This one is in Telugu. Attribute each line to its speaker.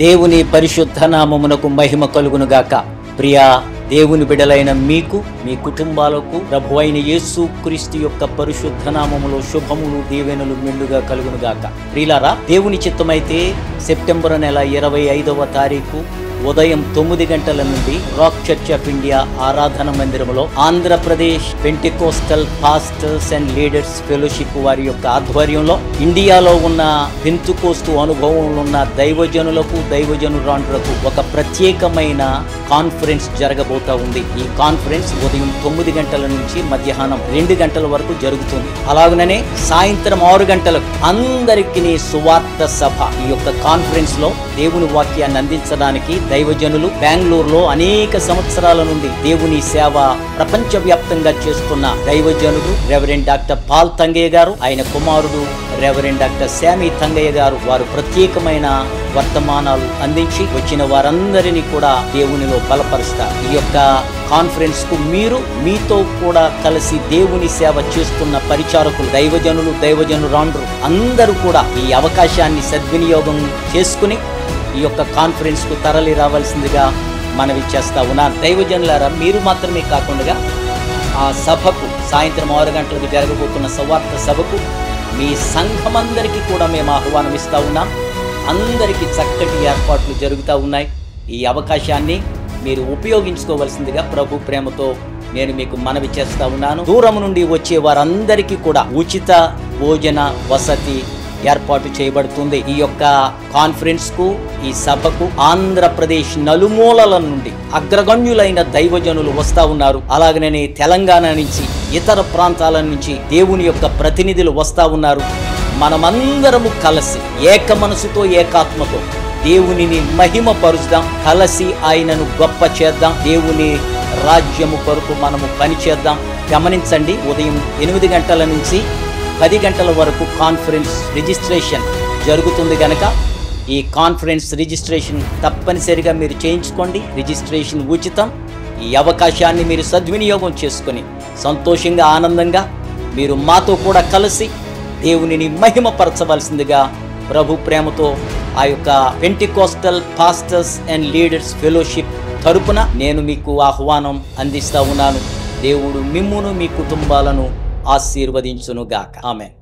Speaker 1: దేవుని పరిశుద్ధ నామమునకు మహిమ కలుగునుగాక. ప్రియా దేవుని బిడలైన మీకు, మీ కుటుంబాలకు ప్రభువైన యేసు క్రీస్తు యొక్క పరిశుద్ధ నామములో శుభములు దీవెనలు మెండుగా కలుగునుగాక. ప్రియులారా, దేవుని చిత్తమైతే సెప్టెంబర్ నెల 25వ తారీఖు ఉదయం 9 గంటల నుండి రాక్ చర్చ్ ఆఫ్ ఇండియా ఆరాధన మందిరంలో Andhra Pradesh Pentecostal pastors and leaders fellowship వారి యొక్క ఆధ్వర్యంలో ఇండియాలో ఉన్న పెంతెకోస్తు అనుభవంలో ఉన్న దైవజనులకు, దైవజనురాండ్రకు ఒక ప్రత్యేకమైన కాన్ఫరెన్స్ జరగబోతా ఉంది. ఈ కాన్ఫరెన్స్ ఉదయం 9 గంటల నుంచి మధ్యాహ్నం 2 గంటల వరకు జరుగుతుంది. అలాగనే సాయంత్రం 6 గంటలకు అందరికీ సువార్త సభ. ఈ యొక్క కాన్ఫరెన్స్ లో దేవుని వాక్యాన్ని అందించడానికి దైవజనులు బెంగళూరులో అనేక సంవత్సరాల నుండి దేవుని సేవ ప్రపంచవ్యాప్తంగా చేస్తున్న దైవజనుడు రెవరెండ్ డాక్టర్ పాల్ తంగయ్య గారు, ఆయన కుమారుడు రెవరెండ్ డాక్టర్ శామీ తంగయ్య గారు, వారు ప్రత్యేకమైన వర్తమానాలు అందించి వచ్చిన వారందరినీ కూడా దేవునిలో బలపరుస్తారు. ఈ యొక్క కాన్ఫరెన్స్ కు మీరు, మీతో కూడా కలిసి దేవుని సేవ చేస్తున్న పరిచారకులు, దైవజనులు, దైవజనురాండ్రు అందరూ కూడా ఈ అవకాశాన్ని సద్వినియోగం చేసుకుని ఈ యొక్క కాన్ఫరెన్స్ కు తరలి రావాల్సిందిగా మనవి చేస్తా ఉన్నాను. దైవజనులారా, మీరు మాత్రమే కాకుండా ఆ సభకు సాయంత్రం 6 గంటలకు జరగబోతున్న సువార్త సభకు మీ సంఘమందరికీ కూడా మేము ఆహ్వానం ఇస్తా ఉన్నాం. అందరికీ చక్కటి ఏర్పాట్లు జరుగుతూ ఉన్నాయి. ఈ అవకాశాన్ని మీరు ఉపయోగించుకోవాల్సిందిగా ప్రభు ప్రేమతో నేను మీకు మనవి చేస్తా ఉన్నాను. దూరం నుండి వచ్చే వారందరికీ కూడా ఉచిత భోజన వసతి ఏర్పాటు చేయబడుతుంది. ఈ యొక్క కాన్ఫరెన్స్ కు, ఈ సభకు ఆంధ్రప్రదేశ్ నలుమూలల నుండి అగ్రగణ్యులైన దైవజనులు వస్తా ఉన్నారు. అలాగనే తెలంగాణ నుంచి, ఇతర ప్రాంతాల నుంచి దేవుని యొక్క ప్రతినిధులు వస్తా ఉన్నారు. మనమందరము కలిసి ఏక మనసుతో, ఏకాత్మతో దేవునిని మహిమ పరుద్దాం, కలిసి ఆయనను గొప్ప చేద్దాం, దేవుని రాజ్యము కొరకు మనము పనిచేద్దాం. గమనించండి, ఉదయం 8 గంటల నుంచి 10 గంటల వరకు కాన్ఫరెన్స్ రిజిస్ట్రేషన్ జరుగుతుంది కనుక ఈ కాన్ఫరెన్స్ రిజిస్ట్రేషన్ తప్పనిసరిగా మీరు చేయించుకోండి. రిజిస్ట్రేషన్ ఉచితం. ఈ అవకాశాన్ని మీరు సద్వినియోగం చేసుకొని సంతోషంగా, ఆనందంగా మీరు మాతో కూడా కలిసి దేవునిని మహిమపరచవలసిందిగా ప్రభు ప్రేమతో ఆ యొక్క Pentecostal pastors and leaders fellowship తరపున నేను మీకు ఆహ్వానం అందిస్తా ఉన్నాను. దేవుడు మిమ్మును, మీ కుటుంబాలను ఆశీర్వదించునుగాక. ఆమేన్.